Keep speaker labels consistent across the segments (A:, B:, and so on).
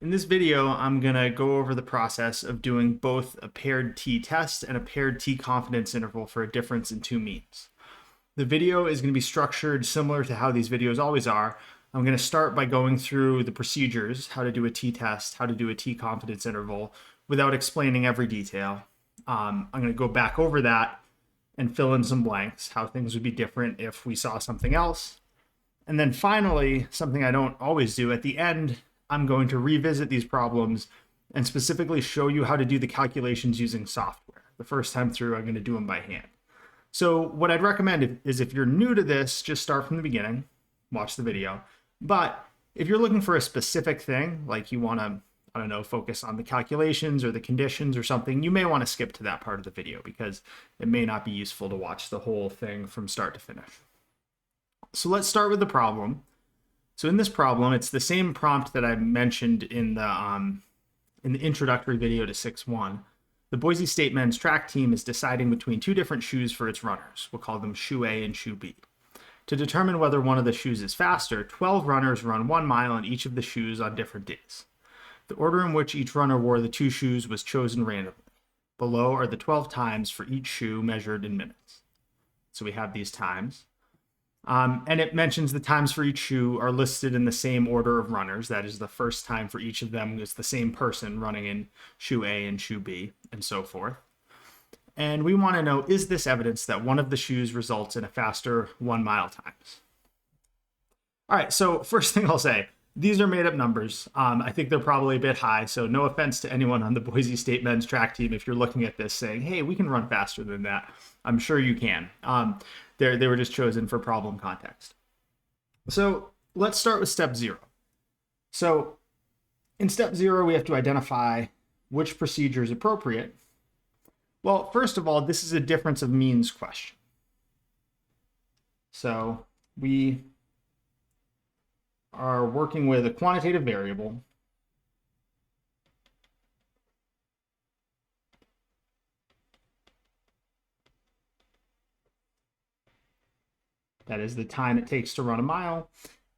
A: In this video, I'm going to go over the process of doing both a paired t-test and a paired t-confidence interval for a difference in two means. The video is going to be structured similar to how these videos always are. I'm going to start by going through the procedures, how to do a t-test, how to do a t-confidence interval, without explaining every detail. I'm going to go back over that and fill in some blanks, how things would be different if we saw something else. And then finally, something I don't always do, at the end, I'm going to revisit these problems and specifically show you how to do the calculations using software. The first time through, I'm going to do them by hand. So what I'd recommend is if you're new to this, just start from the beginning, watch the video. But if you're looking for a specific thing, like you want to, I don't know, focus on the calculations or the conditions or something, you may want to skip to that part of the video because it may not be useful to watch the whole thing from start to finish. So let's start with the problem. So in this problem, it's the same prompt that I mentioned in the introductory video to 6.1. The Boise State men's track team is deciding between two different shoes for its runners. We'll call them shoe A and shoe B. To determine whether one of the shoes is faster, 12 runners run 1 mile in each of the shoes on different days. The order in which each runner wore the two shoes was chosen randomly. Below are the 12 times for each shoe measured in minutes. So we have these times. And it mentions the times for each shoe are listed in the same order of runners. That is, the first time for each of them is the same person running in shoe A and shoe B, and so forth. And we want to know, is this evidence that one of the shoes results in a faster 1 mile times? All right, so first thing I'll say, these are made up numbers. I think they're probably a bit high, so no offense to anyone on the Boise State men's track team if you're looking at this saying, hey, we can run faster than that. I'm sure you can. They were just chosen for problem context. So let's start with step 0. So in step 0, we have to identify which procedure is appropriate. Well, first of all, this is a difference of means question. So we are working with a quantitative variable. That is the time it takes to run a mile.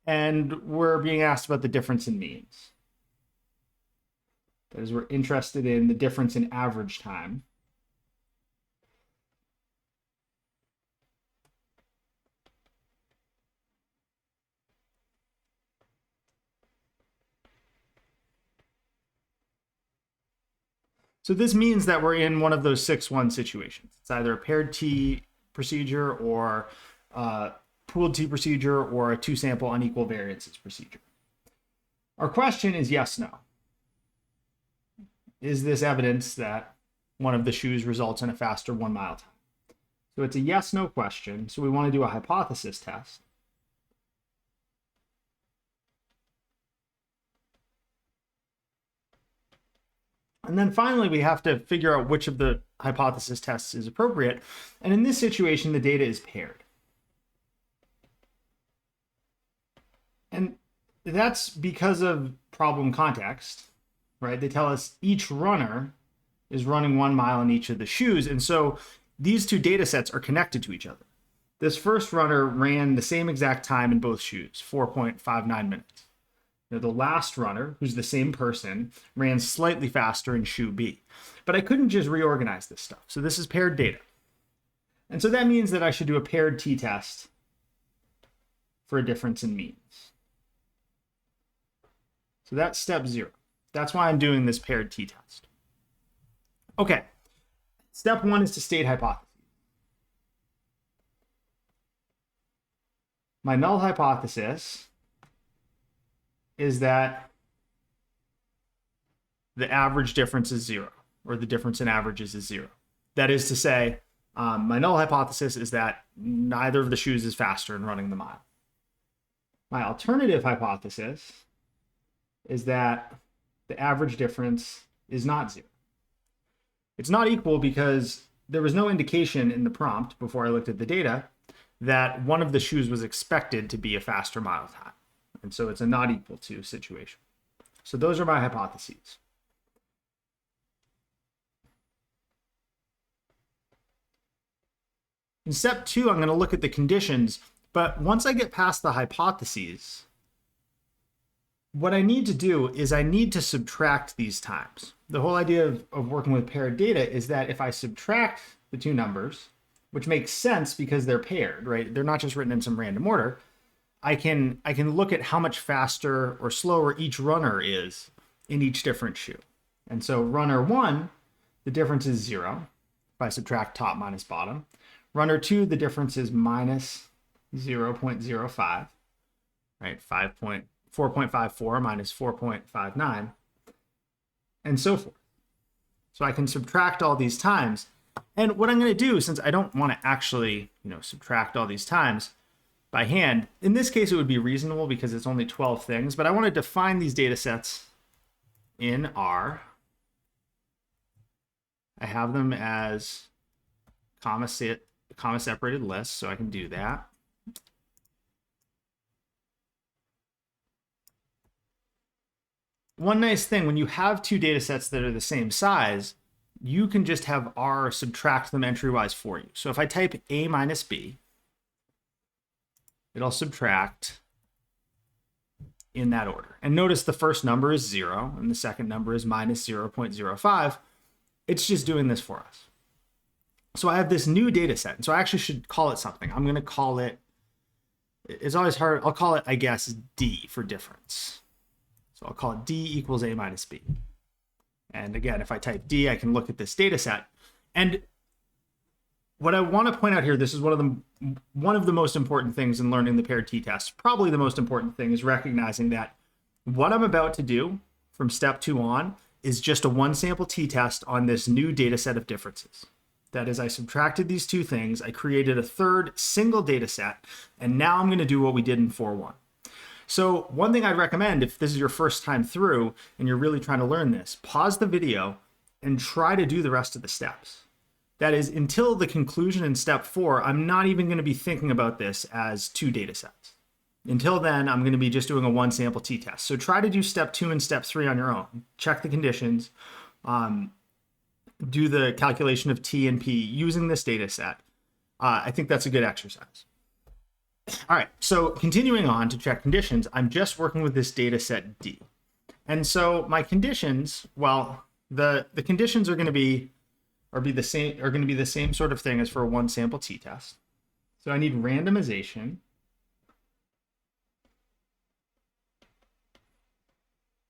A: And we're being asked about the difference in means. That is, we're interested in the difference in average time. So this means that we're in one of those 6-1 situations. It's either a paired T procedure or pooled T procedure or a two-sample unequal variances procedure. Our question is yes, no. Is this evidence that one of the shoes results in a faster 1 mile time? So it's a yes, no question. So we want to do a hypothesis test. And then finally, we have to figure out which of the hypothesis tests is appropriate. And in this situation, the data is paired. And that's because of problem context, right? They tell us each runner is running 1 mile in each of the shoes. And so these two data sets are connected to each other. This first runner ran the same exact time in both shoes, 4.59 minutes. Now, the last runner, who's the same person, ran slightly faster in shoe B. But I couldn't just reorganize this stuff. So this is paired data. And so that means that I should do a paired t-test for a difference in means. So that's step 0. That's why I'm doing this paired t-test. Okay. Step 1 is to state hypotheses. My null hypothesis is that the average difference is 0, or the difference in averages is 0. That is to say, my null hypothesis is that neither of the shoes is faster in running the mile. My alternative hypothesis is that the average difference is not 0. It's not equal because there was no indication in the prompt before I looked at the data that one of the shoes was expected to be a faster mile time. And so it's a not equal to situation. So those are my hypotheses. In step 2, I'm going to look at the conditions, but once I get past the hypotheses, what I need to do is I need to subtract these times. The whole idea of working with paired data is that if I subtract the two numbers, which makes sense because they're paired, right? They're not just written in some random order. I can look at how much faster or slower each runner is in each different shoe. And so runner 1, the difference is 0 if I subtract top minus bottom. Runner 2, the difference is minus 0.05, right? 4.54 minus 4.59, and so forth. So I can subtract all these times. And what I'm going to do, since I don't want to actually, subtract all these times by hand, in this case, it would be reasonable because it's only 12 things, but I want to define these data sets in R. I have them as comma separated lists, so I can do that. One nice thing, when you have two data sets that are the same size, you can just have R subtract them entry-wise for you. So if I type A minus B, it'll subtract in that order. And notice the first number is 0, and the second number is minus 0.05. It's just doing this for us. So I have this new data set, and so I actually should call it something. I'm going to call it, it's always hard, I'll call it, I guess, D for difference. So I'll call it D equals A minus B. And again, if I type D, I can look at this data set. And what I want to point out here, this is one of the most important things in learning the paired t-test. Probably the most important thing is recognizing that what I'm about to do from step 2 on is just a one sample t-test on this new data set of differences. That is, I subtracted these two things, I created a third single data set, and now I'm going to do what we did in 4.1. So one thing I'd recommend, if this is your first time through and you're really trying to learn this, pause the video and try to do the rest of the steps. That is, until the conclusion in step 4, I'm not even going to be thinking about this as two data sets. Until then, I'm going to be just doing a one sample t-test. So try to do step 2 and step 3 on your own. Check the conditions, do the calculation of T and P using this data set. I think that's a good exercise. All right, so continuing on to check conditions, I'm just working with this data set D. And so my conditions, well, the conditions are going to be the same sort of thing as for a one sample t-test. So I need randomization.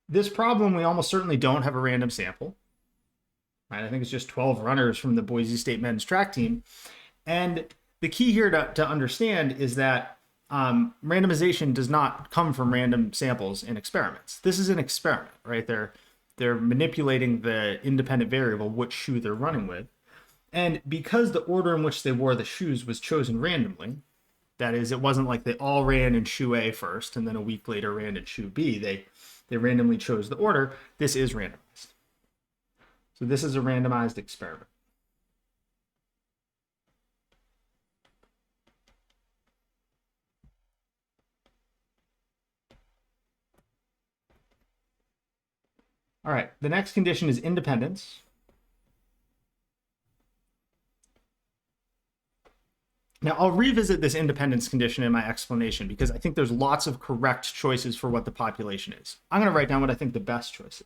A: This problem, we almost certainly don't have a random sample. Right? I think it's just 12 runners from the Boise State men's track team. And the key here to understand is that randomization does not come from random samples in experiments. This is an experiment, right? They're manipulating the independent variable, which shoe they're running with. And because the order in which they wore the shoes was chosen randomly, that is, it wasn't like they all ran in shoe A first and then a week later ran in shoe B. They randomly chose the order. This is randomized. So this is a randomized experiment. All right, the next condition is independence. Now, I'll revisit this independence condition in my explanation because I think there's lots of correct choices for what the population is. I'm going to write down what I think the best choice is.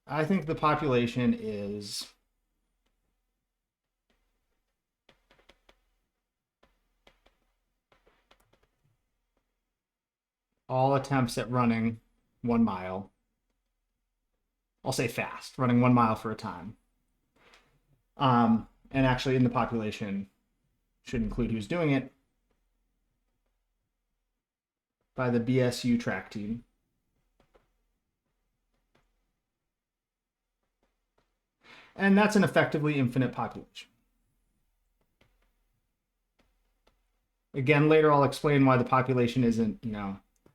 A: I think the population is all attempts at running 1 mile. I'll say fast, running 1 mile for a time. And actually in the population should include who's doing it by the BSU track team. And that's an effectively infinite population. Again, later I'll explain why the population isn't,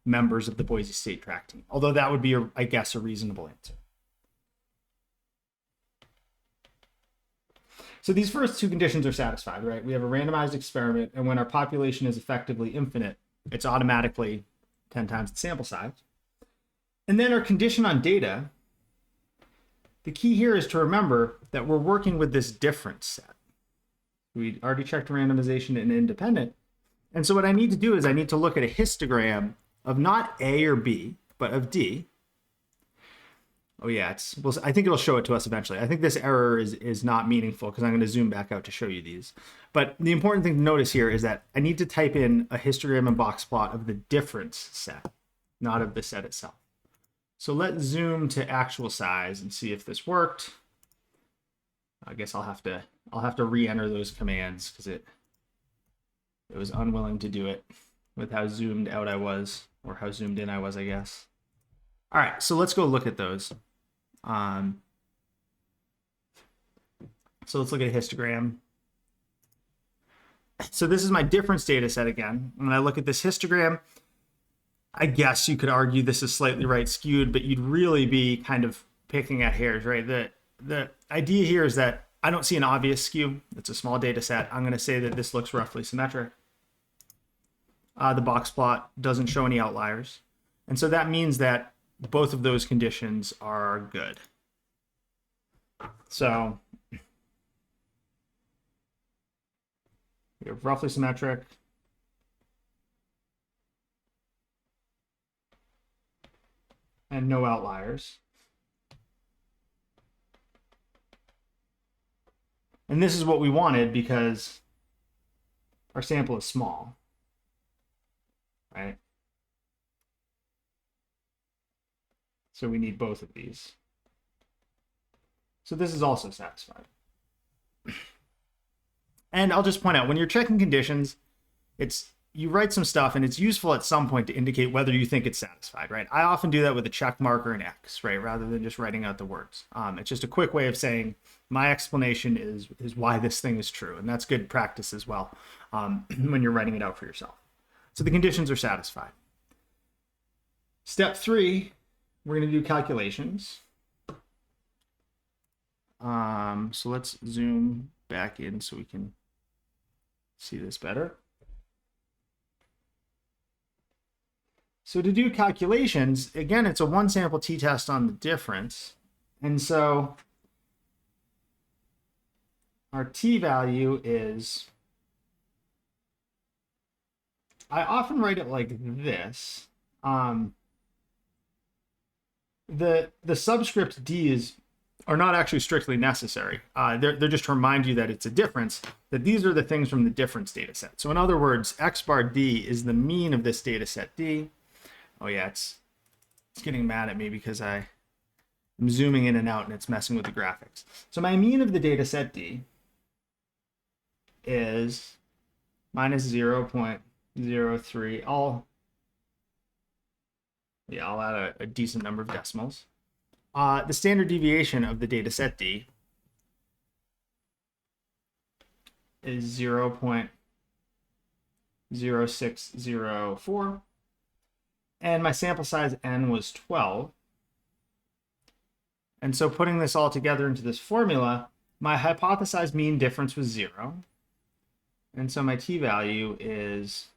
A: members of the Boise State track team, although that would be, I guess, a reasonable answer. So these first two conditions are satisfied, right? We have a randomized experiment, and when our population is effectively infinite, it's automatically 10 times the sample size. And then our condition on data, the key here is to remember that we're working with this difference set. We already checked randomization and independent. And so what I need to do is I need to look at a histogram of not A or B, but of D. Oh yeah, well, I think it'll show it to us eventually. I think this error is not meaningful because I'm going to zoom back out to show you these. But the important thing to notice here is that I need to type in a histogram and box plot of the difference set, not of the set itself. So let's zoom to actual size and see if this worked. I guess I'll have to re-enter those commands because it was unwilling to do it with how zoomed out I was, or how zoomed in I was, I guess. All right, so let's go look at those. So let's look at a histogram. So this is my difference data set again. When I look at this histogram, I guess you could argue this is slightly right skewed, but you'd really be kind of picking at hairs, right? The idea here is that I don't see an obvious skew. It's a small data set. I'm going to say that this looks roughly symmetric. The box plot doesn't show any outliers. And so that means that both of those conditions are good. So we have roughly symmetric. And no outliers. And this is what we wanted because our sample is small, right? So we need both of these. So this is also satisfied. And I'll just point out, when you're checking conditions, you write some stuff and it's useful at some point to indicate whether you think it's satisfied, right? I often do that with a check mark or an X, right? Rather than just writing out the words. It's just a quick way of saying my explanation is why this thing is true. And that's good practice as well when you're writing it out for yourself. So the conditions are satisfied. Step 3, we're going to do calculations. So let's zoom back in so we can see this better. So to do calculations, again, it's a one sample t-test on the difference. And so our t-value is, I often write it like this. The subscript d's are not actually strictly necessary. They're just to remind you that it's a difference, that these are the things from the difference data set. So in other words, x bar d is the mean of this data set d. Oh yeah, it's getting mad at me because I'm zooming in and out and it's messing with the graphics. So my mean of the data set D is minus 0.03. I'll add a decent number of decimals. The standard deviation of the data set D is 0.0604. And my sample size n was 12. And so putting this all together into this formula, my hypothesized mean difference was 0. And so my t-value is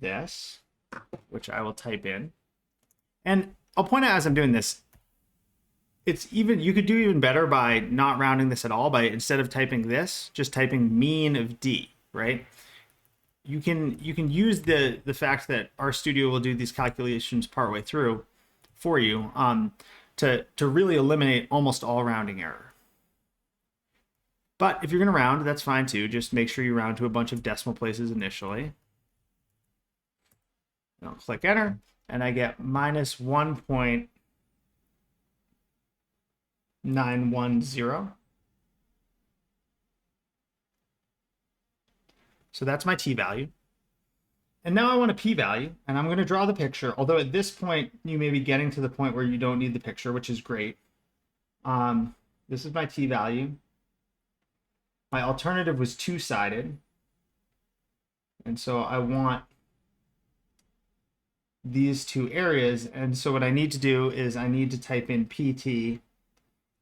A: this, which I will type in. And I'll point out as I'm doing this, you could do even better by not rounding this at all, by instead of typing this, just typing mean of D, right? You can use the fact that RStudio will do these calculations partway through for you to really eliminate almost all rounding error. But if you're going to round, that's fine too. Just make sure you round to a bunch of decimal places initially. I'll click enter, and I get minus 1.910. So that's my t-value. And now I want a p-value, and I'm going to draw the picture. Although at this point, you may be getting to the point where you don't need the picture, which is great. This is my t-value. My alternative was two-sided. And so I want these two areas. And so what I need to do is I need to type in pt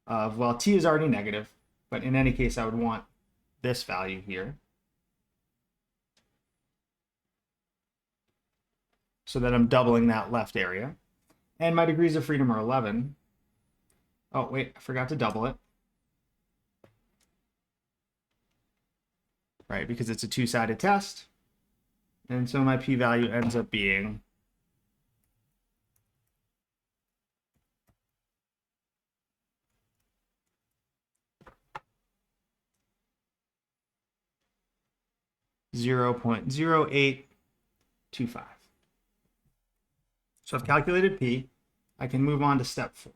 A: of, well, t is already negative, but in any case, I would want this value here. so that I'm doubling that left area. And my degrees of freedom are 11. Oh, wait, I forgot to double it. Right, because it's a two-sided test. And so my p-value ends up being 0.0825. So I've calculated P. I can move on to step 4.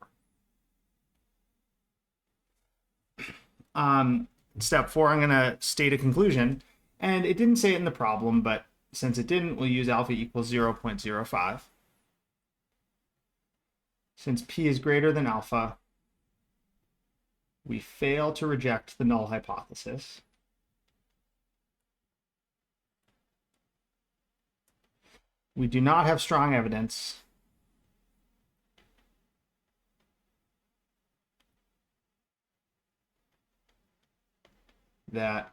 A: Step 4, I'm going to state a conclusion. And it didn't say it in the problem, but since it didn't, we'll use alpha equals 0.05. Since P is greater than alpha, we fail to reject the null hypothesis. We do not have strong evidence that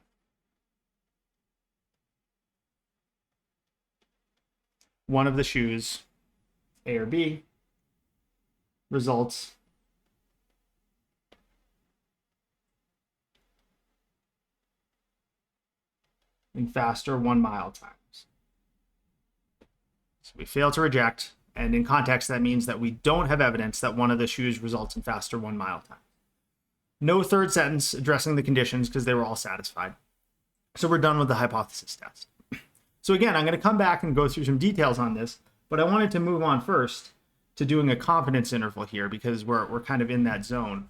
A: one of the shoes, A or B, results in faster 1 mile times. So we fail to reject, and in context, that means that we don't have evidence that one of the shoes results in faster 1 mile time. No third sentence addressing the conditions because they were all satisfied. So we're done with the hypothesis test. So again, I'm going to come back and go through some details on this, but I wanted to move on first to doing a confidence interval here because we're kind of in that zone.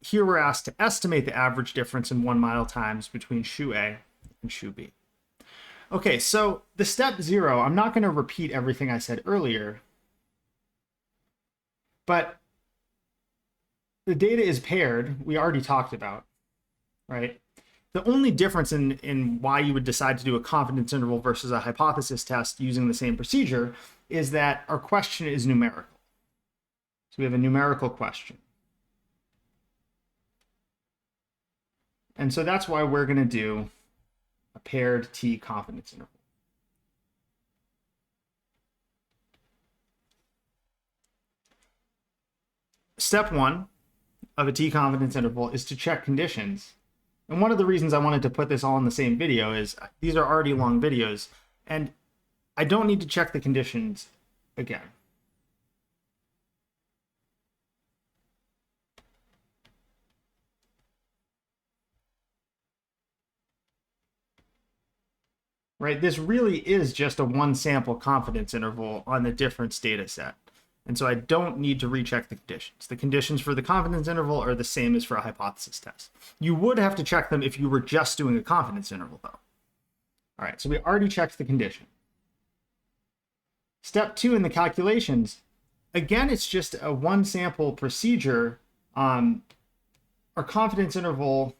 A: Here we're asked to estimate the average difference in 1 mile times between shoe A and shoe B. Okay, so the step 0, I'm not going to repeat everything I said earlier, but the data is paired, we already talked about, right? The only difference in why you would decide to do a confidence interval versus a hypothesis test using the same procedure is that our question is numerical. So we have a numerical question. And so that's why we're going to do a paired T confidence interval. Step 1 of a T confidence interval is to check conditions. And one of the reasons I wanted to put this all in the same video is these are already long videos, and I don't need to check the conditions again. Right? This really is just a one sample confidence interval on the difference data set. And so I don't need to recheck the conditions. The conditions for the confidence interval are the same as for a hypothesis test. You would have to check them if you were just doing a confidence interval, though. All right, so we already checked the condition. Step 2 in the calculations, again, it's just a one sample procedure. Our confidence interval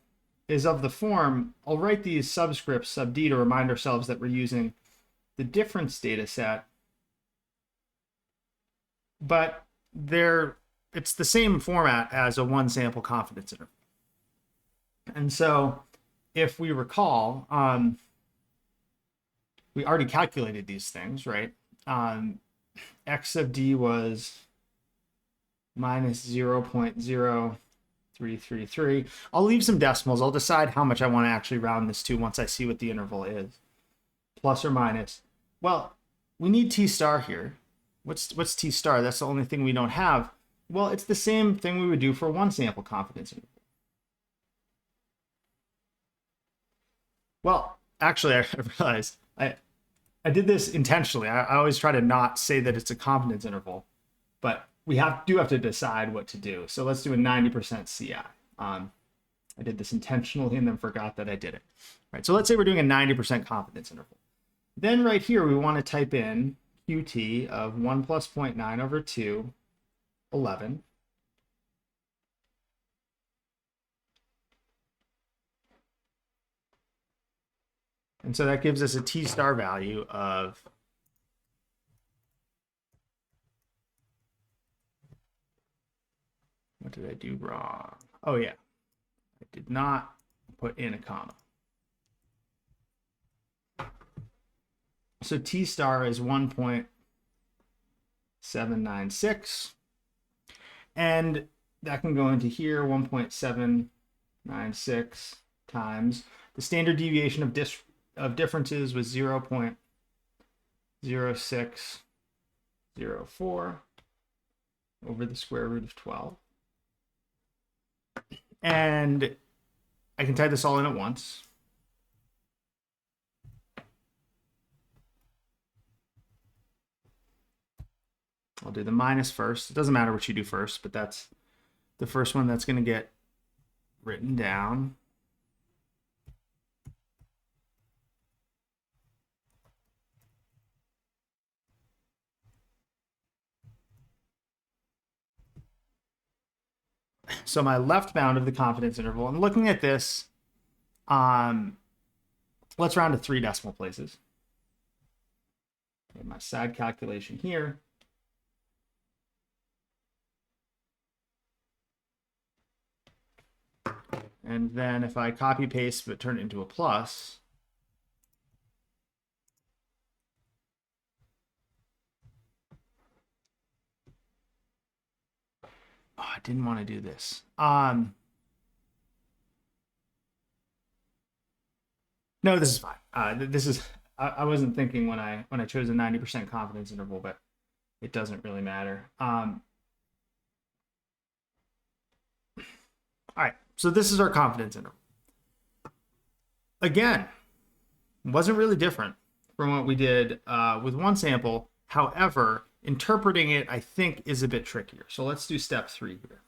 A: is of the form, I'll write these subscripts sub D to remind ourselves that we're using the difference data set, but it's the same format as a one sample confidence interval. And so if we recall, we already calculated these things, right? X of D was minus 0.0333. I'll leave some decimals. I'll decide how much I want to actually round this to once I see what the interval is. Plus or minus. Well, we need T star here. What's T star? That's the only thing we don't have. Well, it's the same thing we would do for one sample confidence interval. Well, actually, I realized I did this intentionally. I always try to not say that it's a confidence interval, but we do have to decide what to do. So let's do a 90% CI. I did this intentionally and then forgot that I did it. Right. So let's say we're doing a 90% confidence interval. Then right here, we want to type in QT of 1 plus 0.9 over 2, 11. And so that gives us a T star value of what did I do wrong? Oh yeah, I did not put in a comma. So T star is 1.0 1.796. And that can go into here, 1.796 times. The standard deviation of differences was 0.0604 over the square root of 12. And I can type this all in at once. I'll do the minus first. It doesn't matter what you do first, but that's the first one that's going to get written down. So my left bound of the confidence interval, I'm looking at this, let's round to 3 decimal places. Okay, my side calculation here. And then if I copy paste but turn it into a plus, oh, I didn't want to do this. No, this is fine. This is I wasn't thinking when I chose a 90% confidence interval, but it doesn't really matter. All right, so this is our confidence interval. Again, wasn't really different from what we did with one sample. However, interpreting it, I think, is a bit trickier. So let's do step 3 here.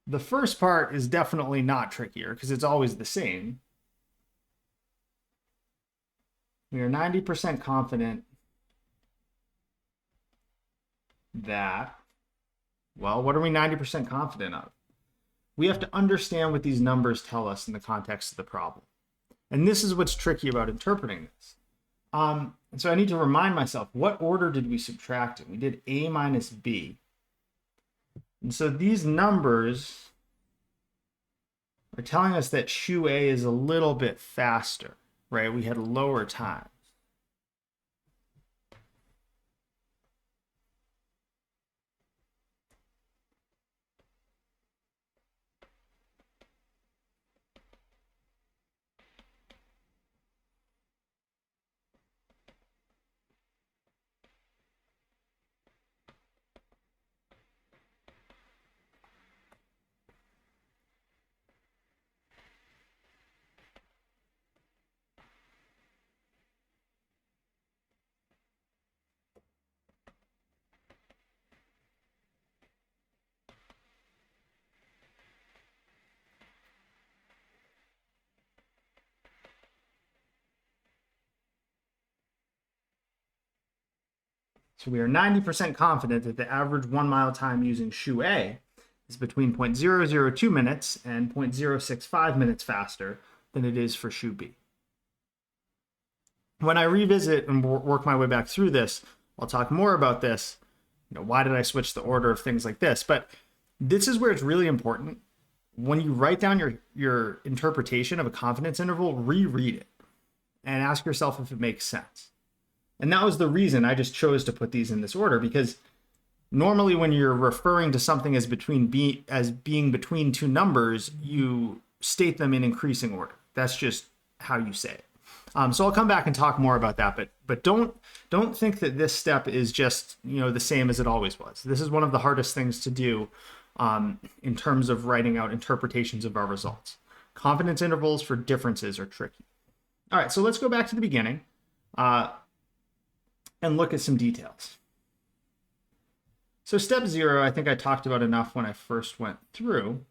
A: The first part is definitely not trickier because it's always the same. We are 90% confident that, well, what are we 90% confident of? We have to understand what these numbers tell us in the context of the problem. And this is what's tricky about interpreting this. And so I need to remind myself, what order did we subtract in? We did A minus B. And so these numbers are telling us that shoe A is a little bit faster, right? We had lower times. So we are 90% confident that the average 1 mile time using shoe A is between 0.002 minutes and 0.065 minutes faster than it is for shoe B. When I revisit and work my way back through this, I'll talk more about this. Why did I switch the order of things like this? But this is where it's really important. When you write down your interpretation of a confidence interval, reread it and ask yourself if it makes sense. And that was the reason I just chose to put these in this order, because normally when you're referring to something as being between two numbers, you state them in increasing order. That's just how you say it. So I'll come back and talk more about that, but don't think that this step is just the same as it always was. This is one of the hardest things to do in terms of writing out interpretations of our results. Confidence intervals for differences are tricky. All right, so let's go back to the beginning and look at some details. So step 0, I think I talked about enough when I first went through.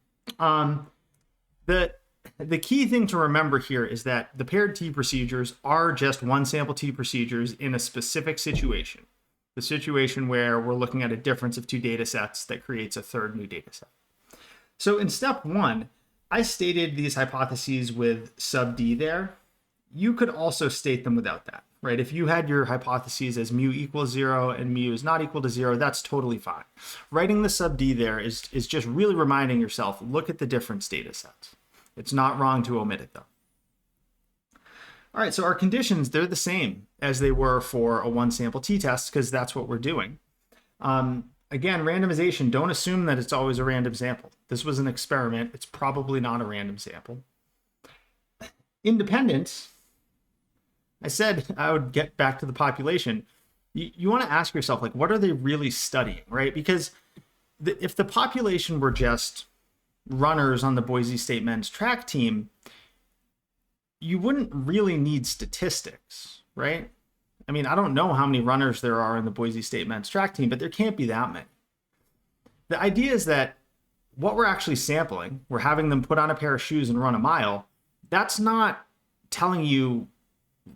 A: The key thing to remember here is that the paired t procedures are just one sample t procedures in a specific situation. The situation where we're looking at a difference of two data sets that creates a third new data set. So in step 1, I stated these hypotheses with sub d there. You could also state them without that, right? If you had your hypotheses as mu equals 0 and mu is not equal to 0, that's totally fine. Writing the sub d there is just really reminding yourself, look at the different data sets. It's not wrong to omit it though. All right, so our conditions, they're the same as they were for a one sample t-test because that's what we're doing. Again, randomization, don't assume that it's always a random sample. This was an experiment. It's probably not a random sample. Independence, I said I would get back to the population. You want to ask yourself, like, what are they really studying, right? Because if the population were just runners on the Boise State men's track team, you wouldn't really need statistics, right? I mean, I don't know how many runners there are in the Boise State men's track team, but there can't be that many. The idea is that what we're actually sampling, we're having them put on a pair of shoes and run a mile. That's not telling you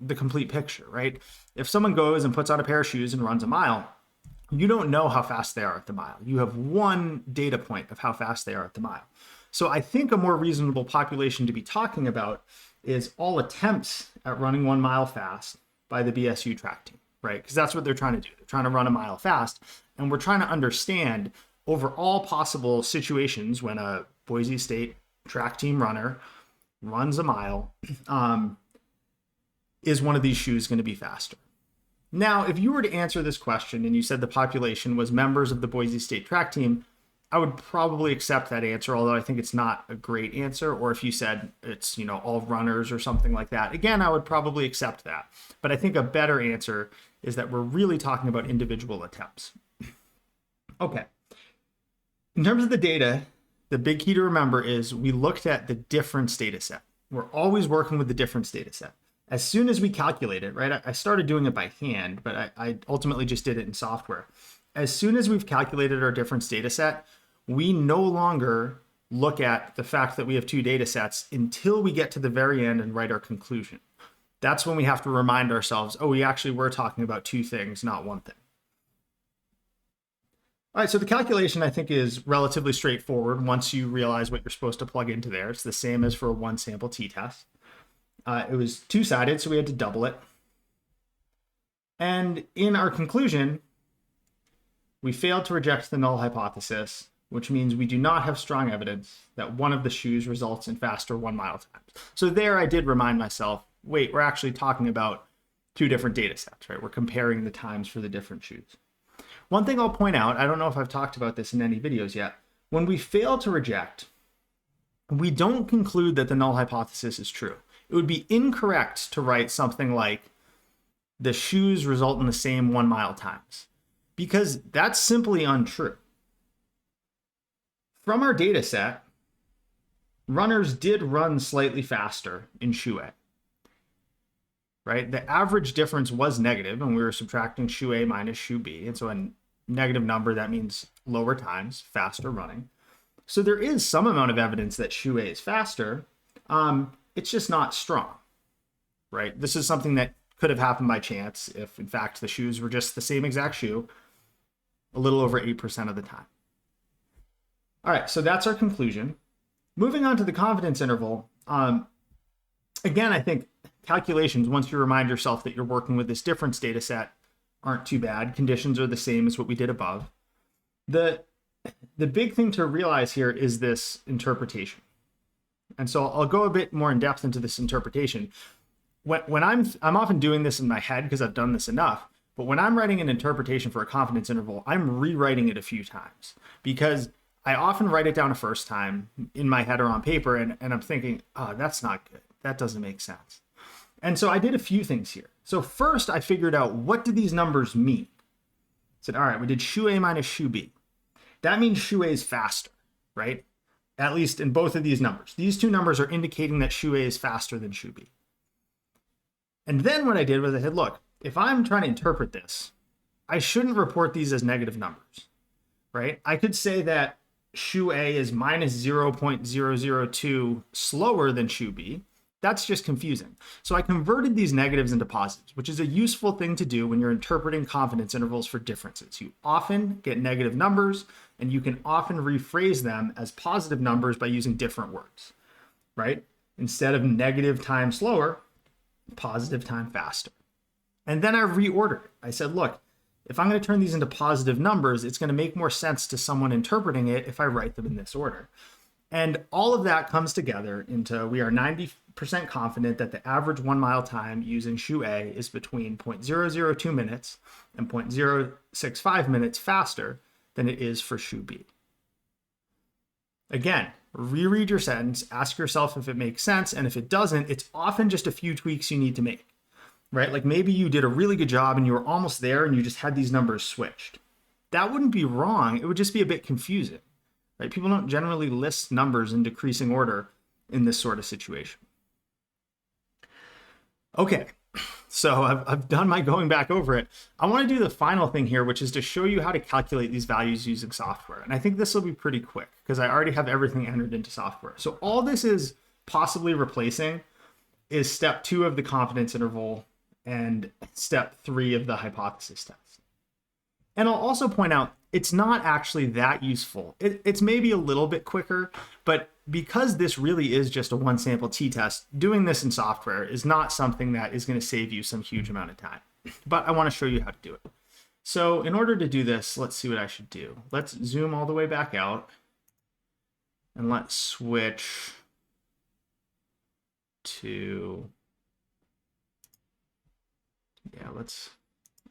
A: the complete picture, right? If someone goes and puts on a pair of shoes and runs a mile, you don't know how fast they are at the mile. You have one data point of how fast they are at the mile. So I think a more reasonable population to be talking about is all attempts at running 1 mile fast by the BSU track team, right? Because that's what they're trying to do. They're trying to run a mile fast. And we're trying to understand over all possible situations when a Boise State track team runner runs a mile, is one of these shoes going to be faster? Now, if you were to answer this question and you said the population was members of the Boise State track team, I would probably accept that answer, although I think it's not a great answer. Or if you said it's, all runners or something like that, again, I would probably accept that. But I think a better answer is that we're really talking about individual attempts. Okay. In terms of the data, the big key to remember is we looked at the difference data set. We're always working with the difference data set. As soon as we calculate it, right? I started doing it by hand, but I ultimately just did it in software. As soon as we've calculated our difference data set, we no longer look at the fact that we have two data sets until we get to the very end and write our conclusion. That's when we have to remind ourselves, oh, we actually were talking about two things, not one thing. All right, so the calculation, I think, is relatively straightforward once you realize what you're supposed to plug into there. It's the same as for a one sample t-test. It was two-sided, so we had to double it. And in our conclusion, we failed to reject the null hypothesis, which means we do not have strong evidence that one of the shoes results in faster 1 mile times. So there I did remind myself, wait, we're actually talking about two different data sets, right? We're comparing the times for the different shoes. One thing I'll point out, I don't know if I've talked about this in any videos yet, when we fail to reject, we don't conclude that the null hypothesis is true. It would be incorrect to write something like the shoes result in the same 1 mile times, because that's simply untrue. From our data set, runners did run slightly faster in shoe A, right? The average difference was negative, and we were subtracting shoe A minus shoe B. And so a negative number, that means lower times, faster running. So there is some amount of evidence that shoe A is faster. It's just not strong, right? This is something that could have happened by chance if, in fact, the shoes were just the same exact shoe a little over 8% of the time. All right, so that's our conclusion. Moving on to the confidence interval. Again, I think calculations, once you remind yourself that you're working with this difference data set, aren't too bad. Conditions are the same as what we did above. The big thing to realize here is this interpretation. And so I'll go a bit more in depth into this interpretation. When I'm often doing this in my head because I've done this enough, but when I'm writing an interpretation for a confidence interval, I'm rewriting it a few times because I often write it down a first time in my head or on paper, and I'm thinking, oh, that's not good. That doesn't make sense. And so I did a few things here. So first, I figured out, what do these numbers mean? I said, all right, we did shoe A minus shoe B. That means shoe A is faster, right? At least in both of these numbers. These two numbers are indicating that shoe A is faster than shoe B. And then what I did was I said, look, if I'm trying to interpret this, I shouldn't report these as negative numbers, right? I could say that shoe A is minus 0.002 slower than shoe B. That's just confusing. So I converted these negatives into positives, which is a useful thing to do when you're interpreting confidence intervals for differences. You often get negative numbers, and you can often rephrase them as positive numbers by using different words, right? Instead of negative time slower, positive time faster. And then I reordered it. I said, look, if I'm going to turn these into positive numbers, it's going to make more sense to someone interpreting it if I write them in this order. And all of that comes together into we are 90% confident that the average 1 mile time using shoe A is between 0.002 minutes and 0.065 minutes faster than it is for shoe B. Again, reread your sentence, ask yourself if it makes sense, and if it doesn't, it's often just a few tweaks you need to make, right? Like maybe you did a really good job and you were almost there and you just had these numbers switched. That wouldn't be wrong. It would just be a bit confusing, right? People don't generally list numbers in decreasing order in this sort of situation. Okay, so I've done my going back over it. I want to do the final thing here, which is to show you how to calculate these values using software. And I think this will be pretty quick because I already have everything entered into software. So all this is possibly replacing is step 2 of the confidence interval and step 3 of the hypothesis test. And I'll also point out, it's not actually that useful. It's maybe a little bit quicker, but because this really is just a one sample t-test, doing this in software is not something that is going to save you some huge amount of time. But I want to show you how to do it. So in order to do this, let's see what I should do. Let's zoom all the way back out. And let's switch to, yeah, let's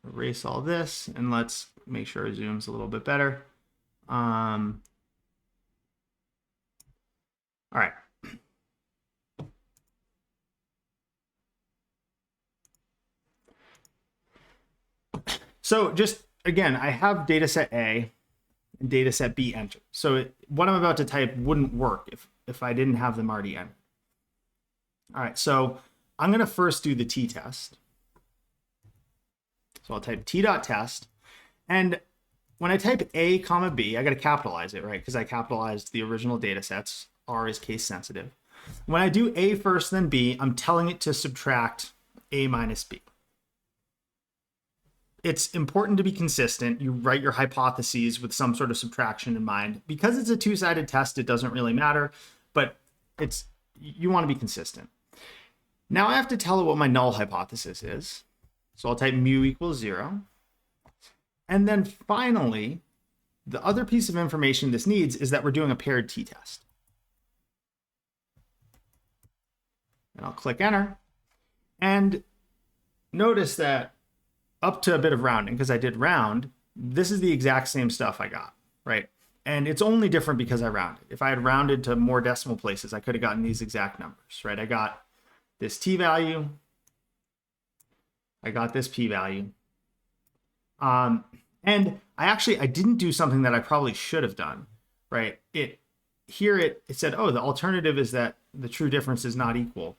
A: erase all this and let's make sure it zooms a little bit better. All right. So just again, I have data set A and data set B entered. So what I'm about to type wouldn't work if I didn't have them already entered. All right, so I'm going to first do the t-test. So I'll type t.test. And when I type A comma B, I got to capitalize it, right? Because I capitalized the original data sets. R is case sensitive. When I do A first, then B, I'm telling it to subtract A minus B. It's important to be consistent. You write your hypotheses with some sort of subtraction in mind. Because it's a two-sided test, it doesn't really matter, but you want to be consistent. Now I have to tell it what my null hypothesis is. So I'll type mu equals 0. And then finally, the other piece of information this needs is that we're doing a paired t-test. And I'll click enter. And notice that up to a bit of rounding, because I did round, this is the exact same stuff I got, right? And it's only different because I rounded. If I had rounded to more decimal places, I could have gotten these exact numbers, right? I got this t-value. I got this p-value. And I didn't do something that I probably should have done, right? It said, oh, the alternative is that the true difference is not equal.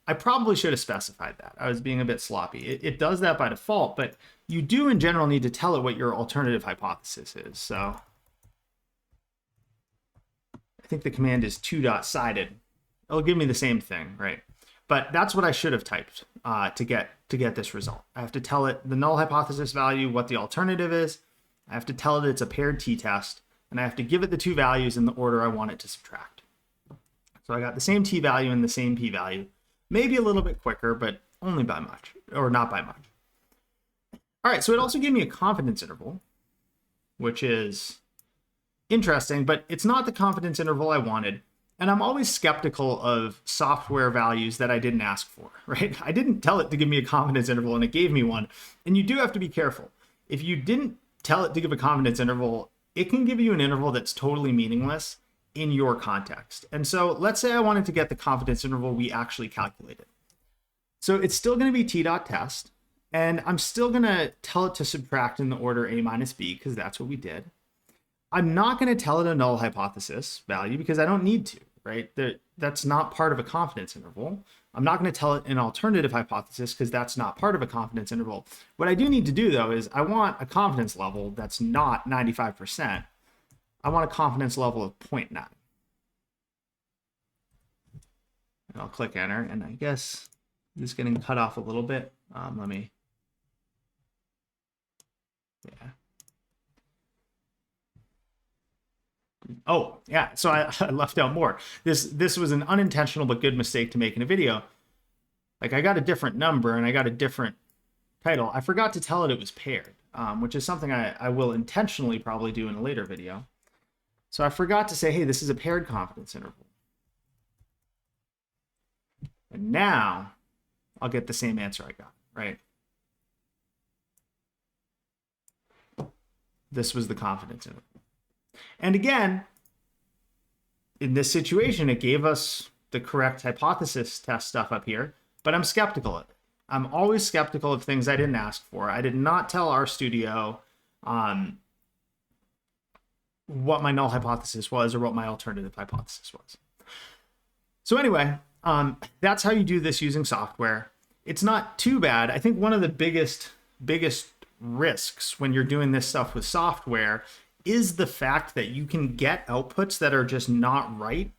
A: I probably should have specified that. I was being a bit sloppy. It does that by default, but you do in general need to tell it what your alternative hypothesis is. So I think the command is 2.sided. It'll give me the same thing, right? But that's what I should have typed to get this result. I have to tell it the null hypothesis value, what the alternative is. I have to tell it it's a paired t-test, and I have to give it the two values in the order I want it to subtract. So I got the same t-value and the same p-value. Maybe a little bit quicker, but only by much, or not by much. All right, so it also gave me a confidence interval, which is interesting, but it's not the confidence interval I wanted. And I'm always skeptical of software values that I didn't ask for, right? I didn't tell it to give me a confidence interval and it gave me one. And you do have to be careful. If you didn't tell it to give a confidence interval, it can give you an interval that's totally meaningless in your context. And so let's say I wanted to get the confidence interval we actually calculated. So it's still going to be t.test, and I'm still going to tell it to subtract in the order A minus B, because that's what we did. I'm not going to tell it a null hypothesis value because I don't need to, right? That's not part of a confidence interval. I'm not going to tell it an alternative hypothesis because that's not part of a confidence interval. What I do need to do, though, is I want a confidence level that's not 95%. I want a confidence level of 0.9. And I'll click enter, and I guess this is getting cut off a little bit. Yeah. Oh, yeah, so I left out more. This was an unintentional but good mistake to make in a video. Like, I got a different number and I got a different title. I forgot to tell it was paired, which is something I will intentionally probably do in a later video. So I forgot to say, hey, this is a paired confidence interval. And now I'll get the same answer I got, right? This was the confidence interval. And again, in this situation, it gave us the correct hypothesis test stuff up here, but I'm skeptical of it. I'm always skeptical of things I didn't ask for. I did not tell RStudio what my null hypothesis was or what my alternative hypothesis was. So anyway, that's how you do this using software. It's not too bad. I think one of the biggest risks when you're doing this stuff with software is the fact that you can get outputs that are just not right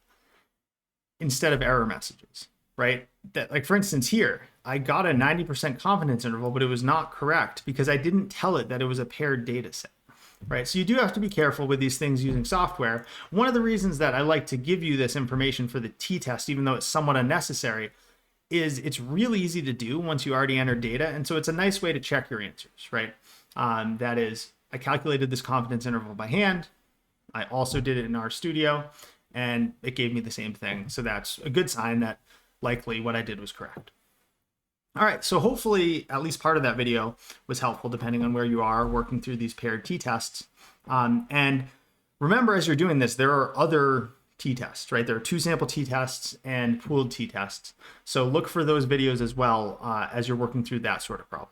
A: instead of error messages, right? That, like, for instance, here, I got a 90% confidence interval, but it was not correct because I didn't tell it that it was a paired data set, right? So you do have to be careful with these things using software. One of the reasons that I like to give you this information for the t-test, even though it's somewhat unnecessary, is it's really easy to do once you already entered data. And so it's a nice way to check your answers, right? That is, I calculated this confidence interval by hand. I also did it in RStudio, and it gave me the same thing. So that's a good sign that likely what I did was correct. All right, so hopefully at least part of that video was helpful depending on where you are working through these paired t-tests. And remember, as you're doing this, there are other t-tests, right? There are 2 sample t-tests and pooled t-tests. So look for those videos as well as you're working through that sort of problem.